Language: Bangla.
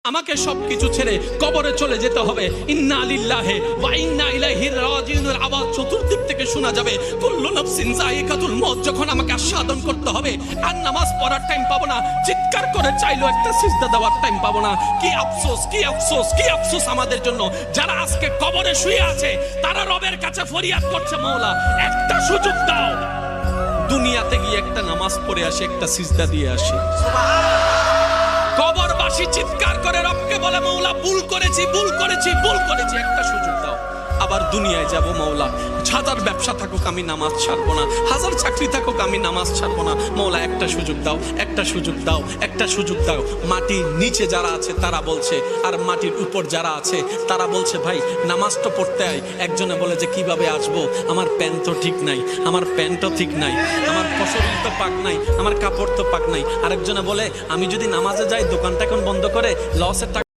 আমাকে সবকিছু ছেড়ে কবরে চলে যেতে হবে। ইন্না লিল্লাহি ওয়া ইন্না ইলাইহি রাজিউনের আওয়াজ চতুর্দিক থেকে শোনা যাবে। কুল্লু নাফসিন যায়িকাতুল মউত। যখন আমাকে আস্বাদন করতে হবে আর নামাজ পড়ার টাইম পাবো না, চিৎকার করে চাইলো একটা সিজদা দেওয়ার টাইম পাবো না। কি আফসোস, কি আফসোস, কি আফসোস আমাদের জন্য যারা আজকে কবরে শুয়ে আছে। তারা রবের কাছে ফরিয়াদ করছে, মাওলা একটা সুযোগ দাও, দুনিয়াতে গিয়ে একটা নামাজ পড়ে আসি, একটা সিজদা দিয়ে আসি। কবরবাসী চিৎকার করে রবকে বলে, মাওলা ভুল করেছি, ভুল করেছি, ভুল করেছি, একটা সুযোগ দাও। আবার দুনিয়ায় যাব, মাওলা হাজার ব্যবসা থাকুক আমি নামাজ ছাড়বো না, হাজার চাকরি থাকুক আমি নামাজ ছাড়বো না। মাওলা একটা সুযোগ দাও, একটা সুযোগ দাও, একটা সুযোগ দাও। মাটির নিচে যারা আছে তারা বলছে, আর মাটির উপর যারা আছে তারা বলছে, ভাই নামাজ তো পড়তে আয়। একজনে বলে যে কিভাবে আসবো, আমার প্যান্ট তো ঠিক নাই, আমার প্যান্টও ঠিক নাই, আমার শরীর তো পাক নাই, আমার কাপড় তো পাক নাই। আরেকজনে বলে আমি যদি নামাজে যাই দোকানটা এখন বন্ধ করে লসের টাকা